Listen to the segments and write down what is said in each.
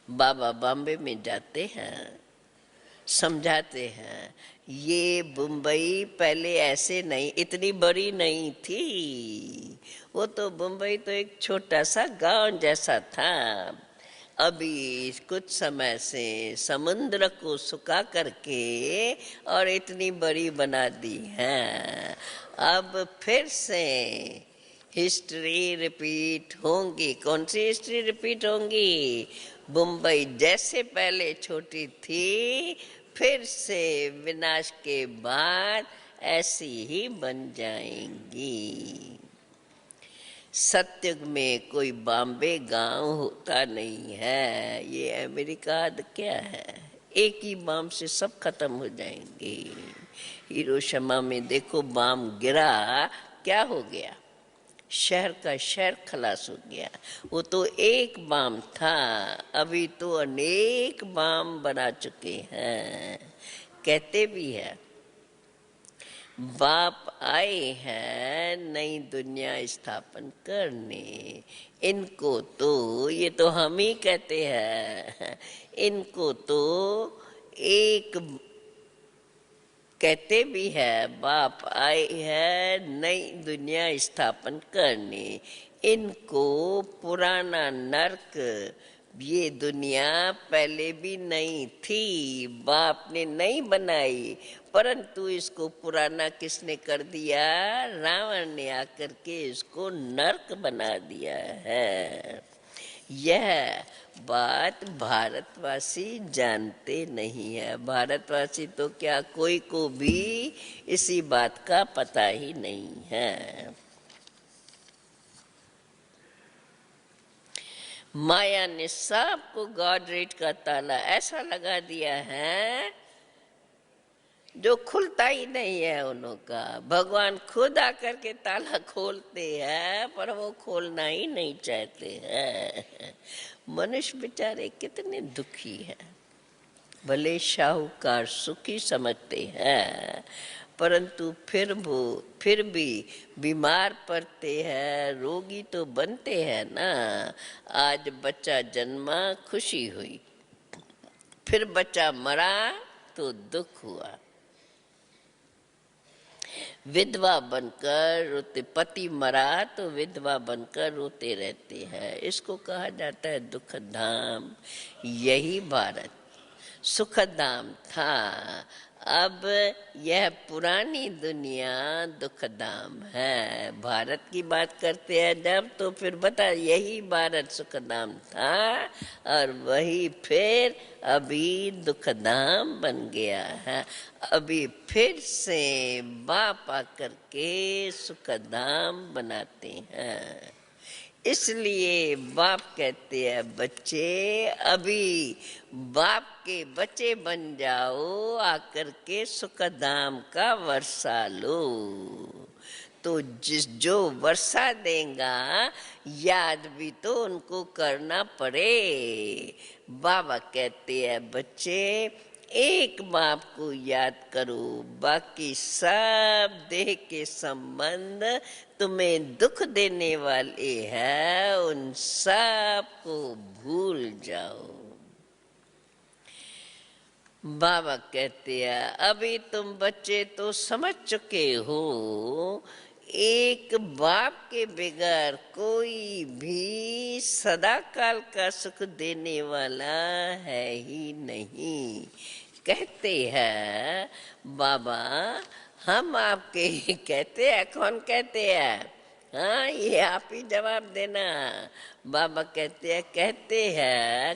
बाबा बॉम्बे में जाते हैं, समझाते हैं ये मुंबई पहले ऐसे नहीं, इतनी बड़ी नहीं थी, वो तो मुंबई तो एक छोटा सा गांव जैसा था। अभी कुछ समय से समुद्र को सुखा करके और इतनी बड़ी बना दी है। अब फिर से हिस्ट्री रिपीट होंगी। कौन सी हिस्ट्री रिपीट होंगी? मुंबई जैसे पहले छोटी थी, फिर से विनाश के बाद ऐसी ही बन जाएंगी। सत्युग में कोई बॉम्बे गांव होता नहीं है। ये अमेरिका क्या है, एक ही बम से सब खत्म हो जाएंगे। हिरोशिमा में देखो बम गिरा, क्या हो गया? शहर का शहर खलास हो गया। वो तो एक बम था, अभी तो अनेक बम बना चुके हैं। कहते भी है बाप आए हैं नई दुनिया स्थापन करने। इनको तो, ये तो हम ही कहते हैं, इनको तो एक कहते भी है बाप आए हैं नई दुनिया स्थापन करने। इनको पुराना नर्क, ये दुनिया पहले भी नहीं थी, बाप ने नहीं बनाई, परंतु इसको पुराना किसने कर दिया? रावण ने आकर के इसको नर्क बना दिया है। यह बात भारतवासी जानते नहीं है। भारतवासी तो क्या, कोई को भी इसी बात का पता ही नहीं है। माया ने सबको गॉड रेट का ताला ऐसा लगा दिया है जो खुलता ही नहीं है उनका। भगवान खुद आकर के ताला खोलते हैं, पर वो खोलना ही नहीं चाहते हैं। मनुष्य बेचारे कितने दुखी हैं। भले शाहूकार सुखी समझते हैं, परंतु फिर भी बीमार पड़ते हैं, रोगी तो बनते हैं ना। आज बच्चा जन्मा, खुशी हुई, फिर बच्चा मरा तो दुख हुआ। विधवा बनकर रोते, पति मरा तो विधवा बनकर रोते रहते हैं। इसको कहा जाता है दुख धाम। यही भारत सुख धाम था। अब यह पुरानी दुनिया दुख धाम है। भारत की बात करते हैं जब, तो फिर बता, यही भारत सुख धाम था और वही फिर अभी दुख धाम बन गया है। अभी फिर से बाप आकर के सुख धाम बनाते हैं। इसलिए बाप कहते हैं बच्चे, अभी बाप के बच्चे बन जाओ, आकर के सुख धाम का वर्षा लो। तो जो वर्षा देगा, याद भी तो उनको करना पड़े। बाबा कहते हैं बच्चे, एक बाप को याद करो, बाकी सब देह के संबंध तुम्हें दुख देने वाले हैं, उन सब को भूल जाओ। बाबा कहते हैं अभी तुम बच्चे तो समझ चुके हो, एक बाप के बगैर कोई भी सदा काल का सुख देने वाला है ही नहीं। कहते हैं बाबा, हम आपके कहते हैं, कौन कहते हैं? हाँ, ये आप ही जवाब देना। बाबा कहते हैं,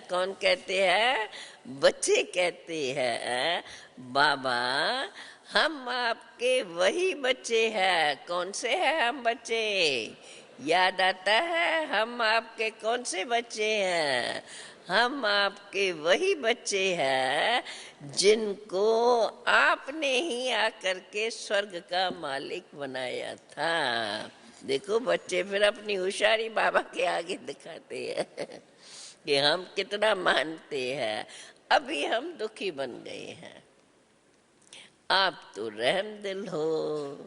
कौन कहते हैं? बच्चे कहते हैं बाबा, हम आपके वही बच्चे हैं। कौन से हैं हम बच्चे? याद आता है हम आपके कौन से बच्चे हैं? हम आपके वही बच्चे हैं जिनको आपने ही आकर के स्वर्ग का मालिक बनाया था। देखो बच्चे फिर अपनी होशियारी बाबा के आगे दिखाते हैं कि हम कितना मानते हैं। अभी हम दुखी बन गए हैं। आप तो रहम दिल हो,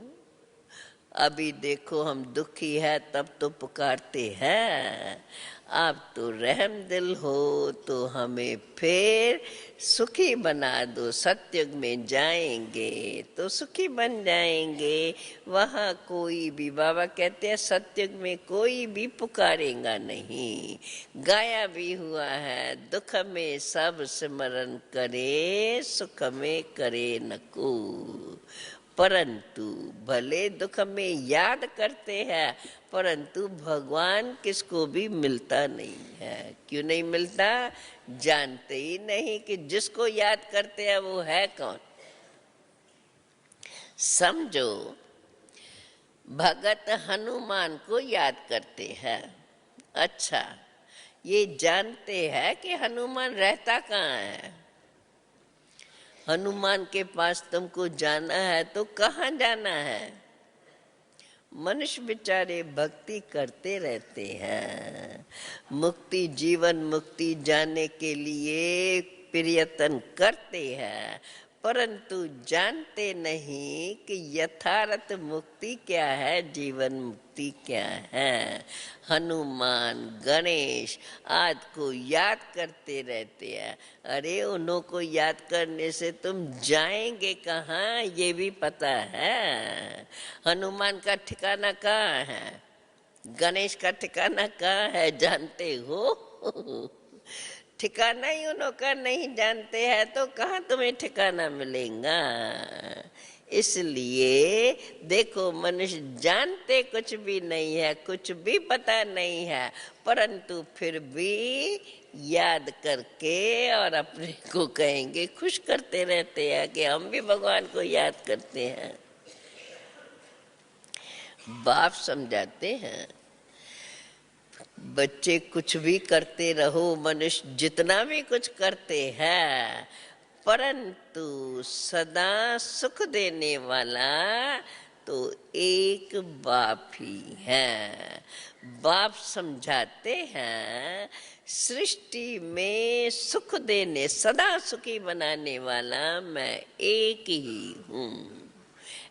अभी देखो हम दुखी है तब तो पुकारते हैं, आप तो रहम दिल हो तो हमें फिर सुखी बना दो। सतयुग में जाएंगे तो सुखी बन जाएंगे। वहाँ कोई भी, बाबा कहते हैं सतयुग में कोई भी पुकारेगा नहीं। गाया भी हुआ है, दुख में सब सिमरन करे, सुख में करे न को। परंतु भले दुख में याद करते हैं, परंतु भगवान किसको भी मिलता नहीं है। क्यों नहीं मिलता? जानते ही नहीं कि जिसको याद करते हैं वो है कौन। समझो, भगत हनुमान को याद करते हैं। अच्छा, ये जानते हैं कि हनुमान रहता कहाँ है। हनुमान के पास तुमको जाना है तो कहाँ जाना है? मनुष्य बेचारे भक्ति करते रहते हैं, मुक्ति, जीवन मुक्ति जाने के लिए प्रयत्न करते हैं, परंतु जानते नहीं कि यथार्थ मुक्ति क्या है, जीवन मुक्ति क्या है। हनुमान, गणेश आदि को याद करते रहते हैं। अरे उन्हों को याद करने से तुम जाएंगे कहाँ, ये भी पता है। हनुमान का ठिकाना कहाँ है, गणेश का ठिकाना कहाँ है, जानते हो? ठिकाना ही उन्हों का नहीं जानते हैं तो कहाँ तुम्हें ठिकाना मिलेगा। इसलिए देखो, मनुष्य जानते कुछ भी नहीं है, कुछ भी पता नहीं है, परंतु फिर भी याद करके और अपने को कहेंगे खुश करते रहते हैं कि हम भी भगवान को याद करते हैं। बाप समझाते हैं, बच्चे कुछ भी करते रहो, मनुष्य जितना भी कुछ करते हैं, परंतु सदा सुख देने वाला तो एक बाप ही है। बाप समझाते हैं, सृष्टि में सुख देने, सदा सुखी बनाने वाला मैं एक ही हूँ।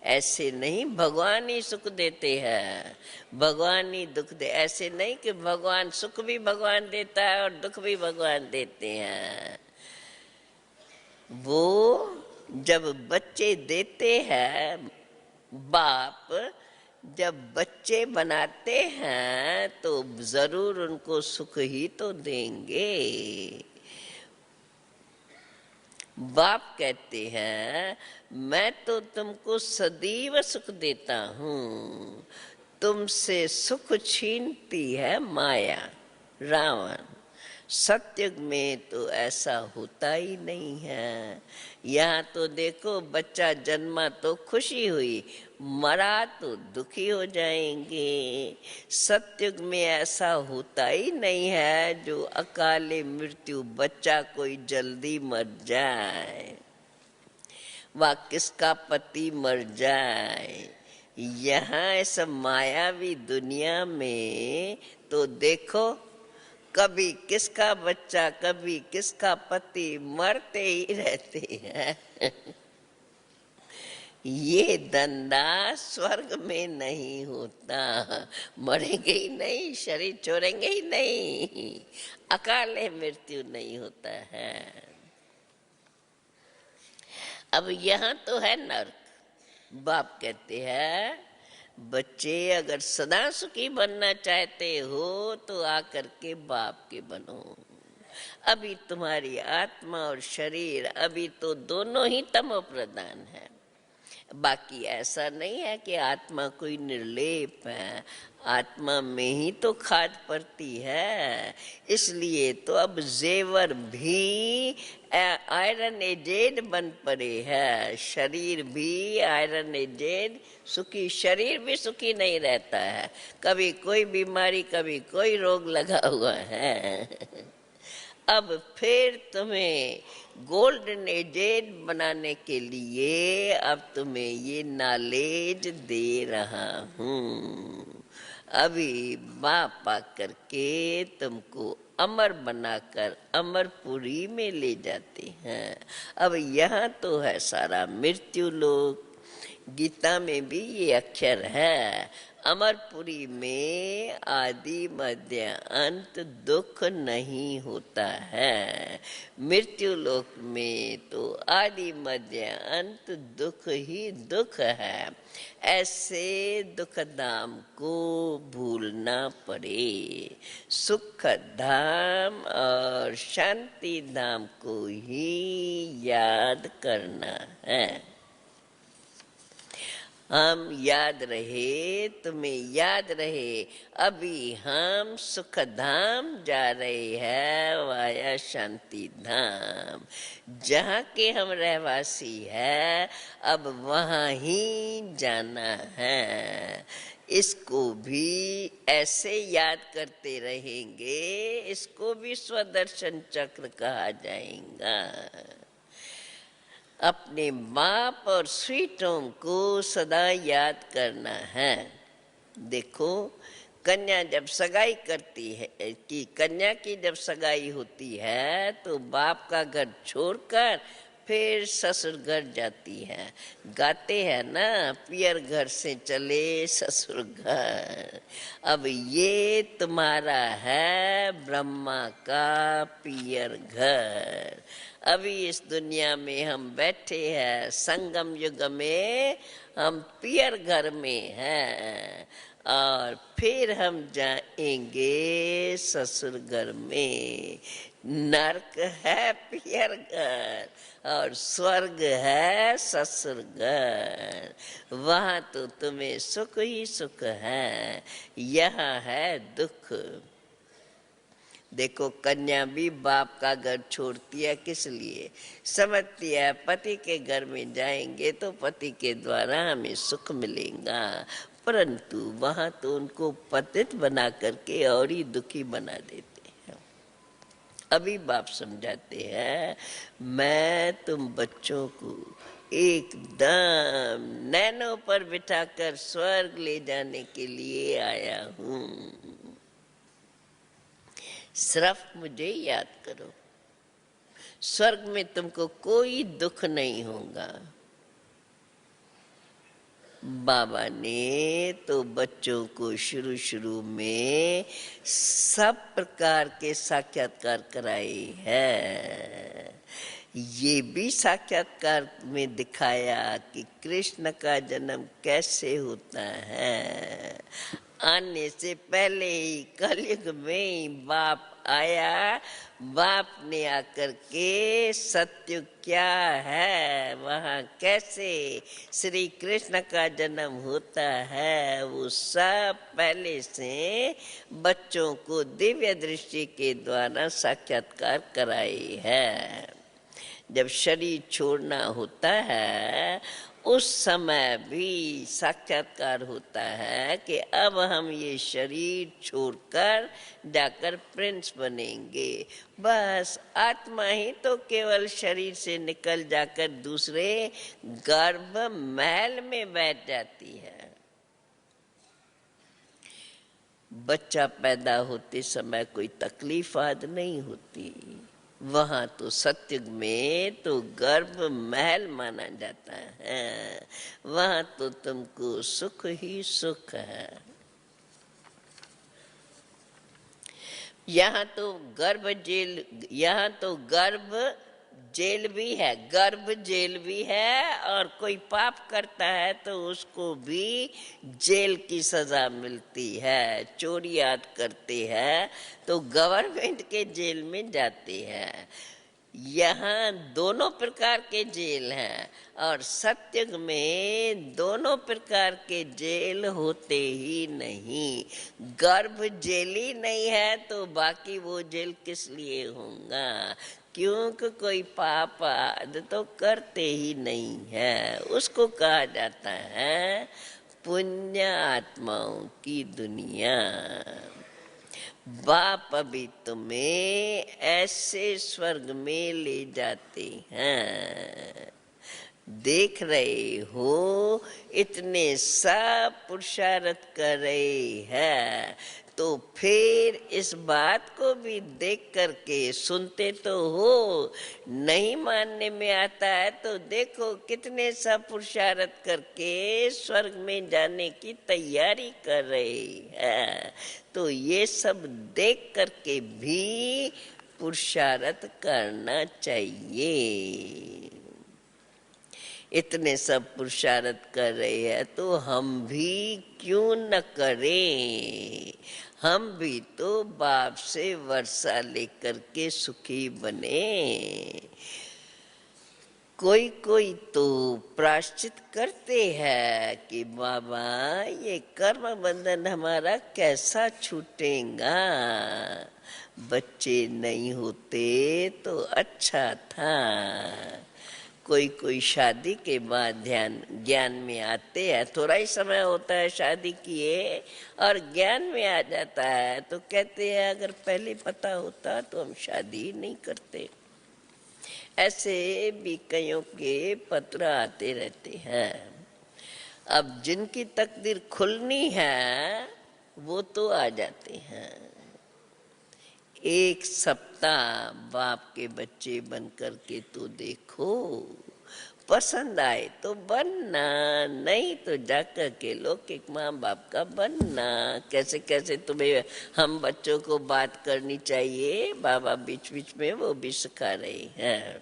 ऐसे नहीं भगवान ही सुख देते हैं, भगवान ही दुख दे, ऐसे नहीं कि भगवान सुख भी भगवान देता है और दुख भी भगवान देते हैं। वो जब बच्चे देते हैं, बाप जब बच्चे बनाते हैं तो जरूर उनको सुख ही तो देंगे। बाप कहते हैं, मैं तो तुमको सदैव सुख देता हूँ, तुमसे सुख छीनती है माया, रावण। सतयुग में तो ऐसा होता ही नहीं है। यहाँ तो देखो, बच्चा जन्मा तो खुशी हुई, मरा तो दुखी हो जाएंगे। सतयुग में ऐसा होता ही नहीं है जो अकाले मृत्यु, बच्चा कोई जल्दी मर जाए, वा किसका पति मर जाए। यहाँ ऐसा मायावी दुनिया में तो देखो, कभी किसका बच्चा, कभी किसका पति मरते ही रहते हैं। ये धंधा स्वर्ग में नहीं होता, मरेंगे ही नहीं, शरीर छोड़ेंगे ही नहीं, अकाले मृत्यु नहीं होता है। अब यहाँ तो है नर्क। बाप कहते हैं, बच्चे अगर सदा सुखी बनना चाहते हो तो आकर के बाप के बनो। अभी तुम्हारी आत्मा और शरीर अभी तो दोनों ही तमो प्रधान है। बाकी ऐसा नहीं है कि आत्मा कोई निर्लेप है, आत्मा में ही तो खाद पड़ती है। इसलिए तो अब जेवर भी आयरन एजेड बन पड़े है, शरीर भी आयरन एजेड, सुखी शरीर भी सुखी नहीं रहता है, कभी कोई बीमारी, कभी कोई रोग लगा हुआ है। अब फिर तुम्हें गोल्डन एजेड बनाने के लिए अब तुम्हें ये नॉलेज दे रहा हूँ। अभी बाप आकर के तुमको अमर बनाकर अमरपुरी में ले जाते हैं। अब यहाँ तो है सारा मृत्यु लोक, गीता में भी ये अक्षर है। अमरपुरी में आदि मध्य अंत दुख नहीं होता है। मृत्यु लोक में तो आदि मध्य अंत दुख ही दुख है। ऐसे दुख धाम को भूलना पड़े, सुख धाम और शांति धाम को ही याद करना है। हम याद रहे, तुम्हें याद रहे, अभी हम सुख धाम जा रहे हैं वाया शांति धाम, जहाँ के हम रहवासी हैं, अब वहाँ ही जाना है। इसको भी ऐसे याद करते रहेंगे, इसको भी स्वदर्शन चक्र कहा जाएगा। अपने बाप और स्वीट होम को सदा याद करना है। देखो, कन्या जब सगाई करती है कि कन्या की जब सगाई होती है तो बाप का घर छोड़कर फिर ससुर घर जाती है। गाते हैं ना, पियर घर से चले ससुर घर। अब ये तुम्हारा है ब्रह्मा का पियर घर। अभी इस दुनिया में हम बैठे हैं, संगम युग में हम पियर घर में हैं और फिर हम जाएंगे ससुर घर में। नरक है पियर घर और स्वर्ग है ससुर घर। वहाँ तो तुम्हें सुख ही सुख है, यहाँ है दुख। देखो, कन्या भी बाप का घर छोड़ती है, किस लिए? समझती है पति के घर में जाएंगे तो पति के द्वारा हमें सुख मिलेगा, परंतु वहाँ तो उनको पतित बना करके और ही दुखी बना देते हैं। अभी बाप समझाते हैं, मैं तुम बच्चों को एकदम नैनों पर बिठाकर स्वर्ग ले जाने के लिए आया हूँ। सिर्फ मुझे याद करो, स्वर्ग में तुमको कोई दुख नहीं होगा। बाबा ने तो बच्चों को शुरू शुरू में सब प्रकार के साक्षात्कार कराए हैं। ये भी साक्षात्कार में दिखाया कि कृष्ण का जन्म कैसे होता है। आने से पहले ही कलयुग में ही बाप आया, बाप ने आकर के सत्य क्या है, वहाँ कैसे श्री कृष्ण का जन्म होता है, वो सब पहले से बच्चों को दिव्य दृष्टि के द्वारा साक्षात्कार कराई है। जब शरीर छोड़ना होता है उस समय भी साक्षात्कार होता है कि अब हम ये शरीर छोड़कर जाकर प्रिंस बनेंगे। बस आत्मा ही तो केवल शरीर से निकल जाकर दूसरे गर्भ महल में बैठ जाती है। बच्चा पैदा होते समय कोई तकलीफ आदि नहीं होती, वहाँ तो सत्युग में तो गर्भ महल माना जाता है, वहाँ तो तुमको सुख ही सुख है। यहाँ तो गर्भ जेल, यहाँ तो गर्भ जेल भी है, गर्भ जेल भी है, और कोई पाप करता है तो उसको भी जेल की सजा मिलती है। चोरी याद करते हैं तो गवर्नमेंट के जेल में जाते हैं। यहाँ दोनों प्रकार के जेल हैं और सत्युग में दोनों प्रकार के जेल होते ही नहीं। गर्भ जेल ही नहीं है तो बाकी वो जेल किस लिए होगा? क्योंकि कोई पाप आदि तो करते ही नहीं है। उसको कहा जाता है पुण्य आत्माओं की दुनिया। बाप अभी तुम्हें ऐसे स्वर्ग में ले जाते हैं देख रहे हो, इतने सब पुरुषार्थ कर रहे हैं, तो फिर इस बात को भी देख करके सुनते तो हो, नहीं मानने में आता है तो देखो कितने सब पुरुषार्थ करके स्वर्ग में जाने की तैयारी कर रहे हैं। तो ये सब देख करके भी पुरुषार्थ करना चाहिए। इतने सब पुरुषार्थ कर रहे हैं तो हम भी क्यों न करें। हम भी तो बाप से वर्षा लेकर के सुखी बने। कोई कोई तो प्रायश्चित करते हैं कि बाबा ये कर्म बंधन हमारा कैसा छूटेगा, बच्चे नहीं होते तो अच्छा था। कोई कोई शादी के बाद ज्ञान में आते हैं, थोड़ा ही समय होता है शादी किए और ज्ञान में आ जाता है, तो कहते हैं अगर पहले पता होता तो हम शादी ही नहीं करते। ऐसे भी कईयों के पत्र आते रहते हैं। अब जिनकी तकदीर खुलनी है वो तो आ जाते हैं। एक सप्ताह बाप के बच्चे बन कर के तो देखो, पसंद आए तो बनना, नहीं तो जाकर के लौकिक माँ बाप का बनना। कैसे कैसे तुम्हें हम बच्चों को बात करनी चाहिए, बाबा बीच बीच में वो भी सिखा रहे हैं।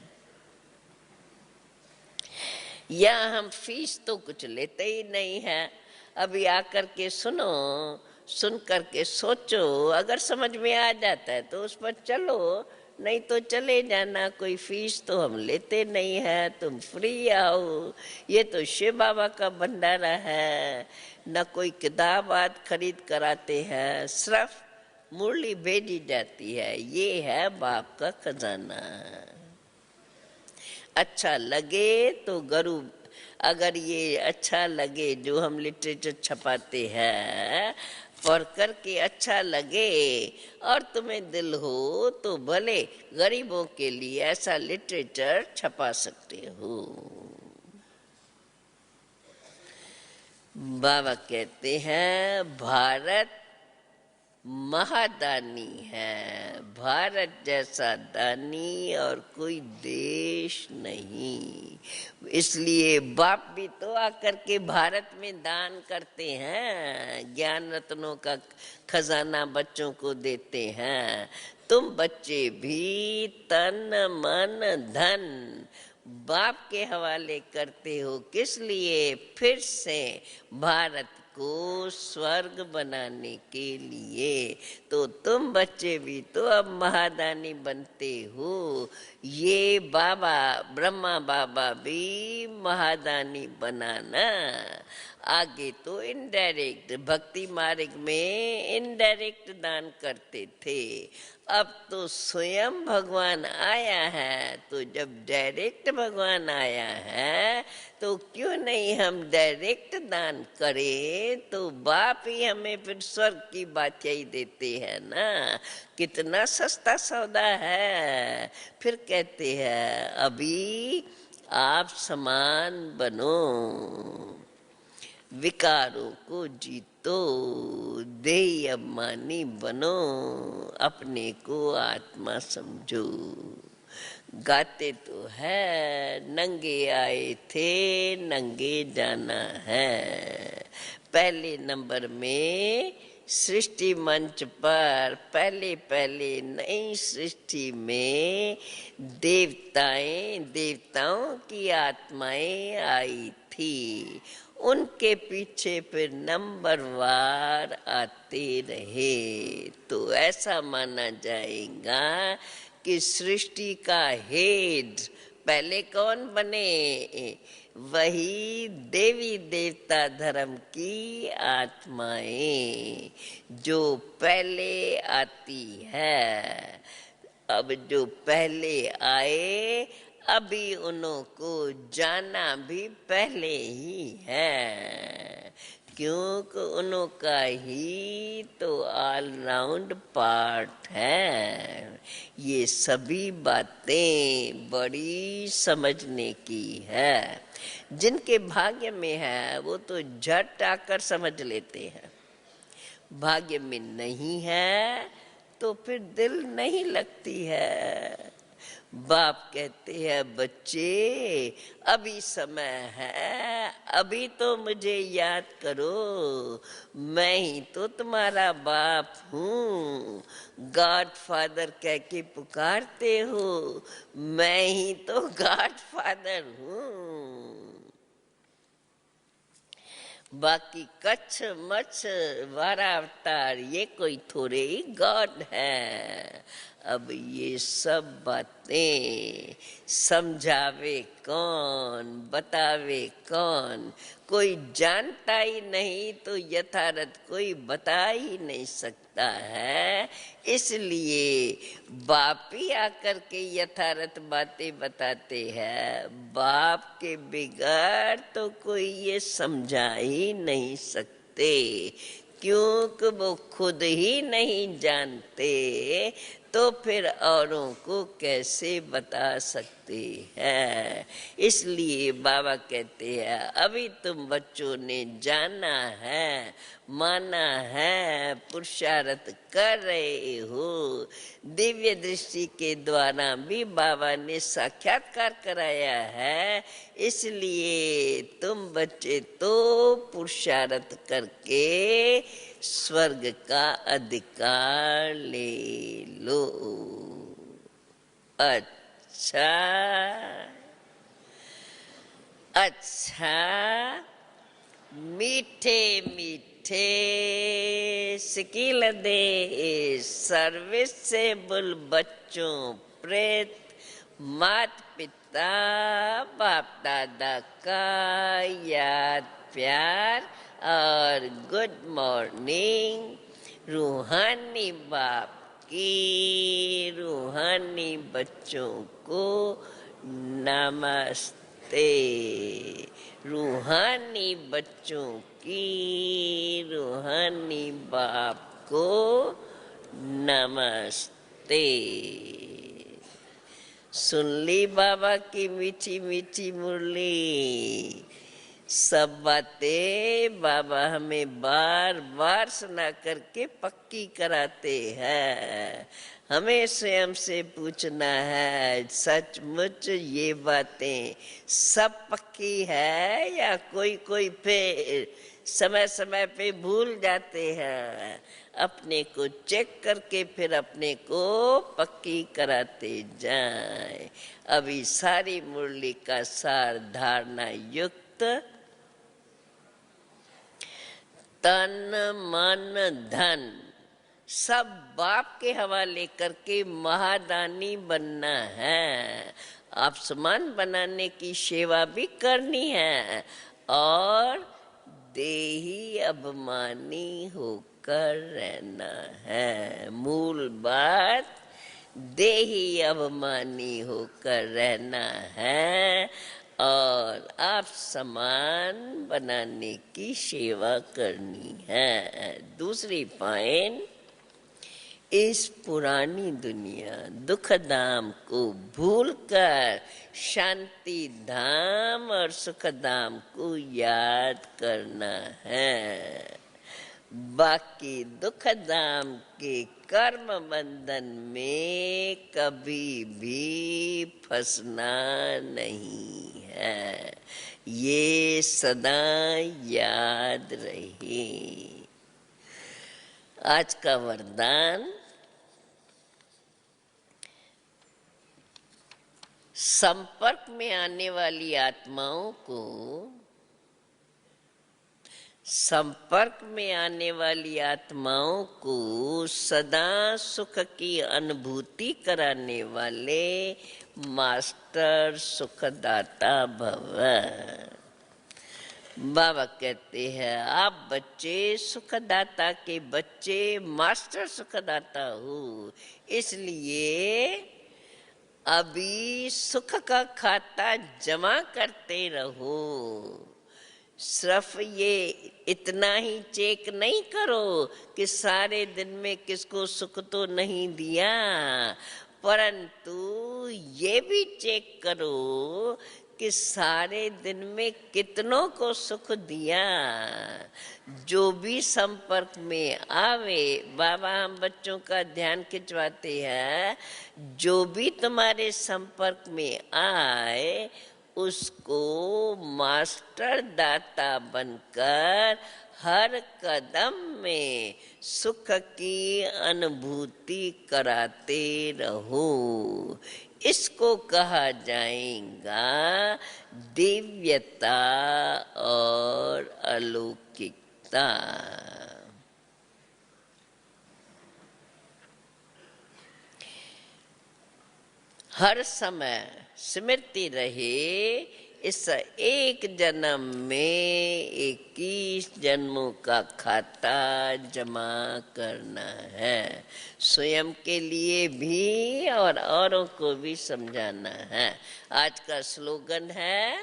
या हम फीस तो कुछ लेते ही नहीं है, अभी आकर के सुनो, सुन करके सोचो, अगर समझ में आ जाता है तो उस पर चलो, नहीं तो चले जाना। कोई फीस तो हम लेते नहीं है, तुम फ्री आओ। ये तो शिव बाबा का भंडारा है, न कोई किताब आज खरीद कराते हैं, सिर्फ मुरली भेजी जाती है। ये है बाप का खजाना। अच्छा लगे तो गुरु, अगर ये अच्छा लगे जो हम लिटरेचर छपाते हैं, पढ़ करके अच्छा लगे और तुम्हें दिल हो तो भले गरीबों के लिए ऐसा लिटरेचर छपा सकते हो। बाबा कहते हैं भारत महादानी है, भारत जैसा दानी और कोई देश नहीं। इसलिए बाप भी तो आकर के भारत में दान करते हैं, ज्ञान रत्नों का खजाना बच्चों को देते हैं। तुम बच्चे भी तन मन धन बाप के हवाले करते हो, किस लिए? फिर से भारत को स्वर्ग बनाने के लिए। तो तुम बच्चे भी तो अब महादानी बनते हो। ये बाबा ब्रह्मा बाबा भी महादानी बनाना। आगे तो इनडायरेक्ट भक्ति मार्ग में इनडायरेक्ट दान करते थे, अब तो स्वयं भगवान आया है, तो जब डायरेक्ट भगवान आया है तो क्यों नहीं हम डायरेक्ट दान करें। तो बाप ही हमें फिर स्वर्ग की बादशाही देते हैं ना। कितना सस्ता सौदा है। फिर कहते हैं अभी आप समान बनो, विकारों को जीतो, देही अभिमानी बनो, अपने को आत्मा समझो। गाते तो है नंगे आए थे नंगे जाना है। पहले नंबर में सृष्टि मंच पर पहले पहले नई सृष्टि में देवताओं की आत्माएं आई थी। उनके पीछे फिर नंबरवार आते रहे। तो ऐसा माना जाएगा कि सृष्टि का हेड पहले कौन बने? वही देवी देवता धर्म की आत्माएं जो पहले आती है। अब जो पहले आए अभी उनको जाना भी पहले ही है। क्योंकि उनका ही तो ऑल राउंड पार्ट है। ये सभी बातें बड़ी समझने की है। जिनके भाग्य में है वो तो झट आकर समझ लेते हैं, भाग्य में नहीं है तो फिर दिल नहीं लगती है। बाप कहते हैं बच्चे अभी समय है, अभी तो मुझे याद करो, मैं ही तो तुम्हारा बाप हूँ। गॉड फादर कह के पुकारते हो, मैं ही तो गॉड फादर हूँ। बाकी कच्छ मच्छ वारा अवतार ये कोई थोड़े ही गॉड है। अब ये सब बातें समझावे कौन, बतावे कौन? कोई जानता ही नहीं तो यथार्थ कोई बता ही नहीं सकता है। इसलिए बाप ही आकर के यथार्थ बातें बताते हैं। बाप के बिगड़ तो कोई ये समझा ही नहीं सकते, क्योंकि वो खुद ही नहीं जानते तो फिर औरों को कैसे बता सकते हैं। इसलिए बाबा कहते हैं अभी तुम बच्चों ने जाना है, माना है, पुरुषार्थ कर रहे हो। दिव्य दृष्टि के द्वारा भी बाबा ने साक्षात्कार कराया है। इसलिए तुम बच्चे तो पुरुषार्थ करके स्वर्ग का अधिकार ले लो। अच्छा अच्छा, मीठे मीठे स्किल दे सर्विसेबल बच्चों, प्रेत मात पिता बाप दादा का याद प्यार और गुड मॉर्निंग। रूहानी बाप की रूहानी बच्चों को नमस्ते। रूहानी बच्चों की रूहानी बाप को नमस्ते। सुन ली बाबा की मीठी मीठी मुरली। सब बातें बाबा हमें बार बार सुना करके पक्की कराते हैं। हमें स्वयं से पूछना है सचमुच ये बातें सब पक्की है या कोई कोई फिर समय समय पे भूल जाते हैं। अपने को चेक करके फिर अपने को पक्की कराते जाएं। अभी सारी मुरली का सार धारणा युक्त तन मन धन सब बाप के हवाले करके महादानी बनना है। आप समान बनाने की सेवा भी करनी है और देही अभिमानी होकर रहना है। मूल बात देही अभिमानी होकर रहना है और आप समान बनाने की सेवा करनी है। दूसरी पॉइंट, इस पुरानी दुनिया दुख धाम को भूलकर शांति धाम और सुख धाम को याद करना है। बाकी दुख धाम के कर्म बंधन में कभी भी फंसना नहीं है। ये सदा याद रहे। आज का वरदान, संपर्क में आने वाली आत्माओं को सदा सुख की अनुभूति कराने वाले मास्टर सुखदाता भव। बाबा कहते हैं आप बच्चे सुखदाता के बच्चे मास्टर सुखदाता हो। इसलिए अभी सुख का खाता जमा करते रहो। सिर्फ ये इतना ही चेक नहीं करो कि सारे दिन में किसको सुख तो नहीं दिया, परंतु ये भी चेक करो कि सारे दिन में कितनों को सुख दिया। जो भी संपर्क में आवे, बाबा हम बच्चों का ध्यान खिंचवाते हैं, जो भी तुम्हारे संपर्क में आए उसको मास्टर दाता बनकर हर कदम में सुख की अनुभूति कराते रहो। इसको कहा जाएगा दिव्यता और अलौकिकता। हर समय स्मृति रहे इस एक जन्म में 21 जन्मों का खाता जमा करना है, स्वयं के लिए भी और औरों को भी समझाना है। आज का स्लोगन है,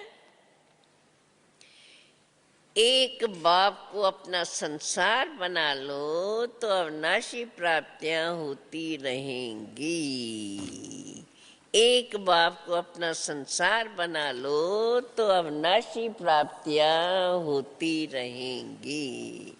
एक बाप को अपना संसार बना लो तो अविनाशी प्राप्तियां होती रहेंगी। एक बाप को अपना संसार बना लो तो अविनाशी प्राप्तियां होती रहेंगी।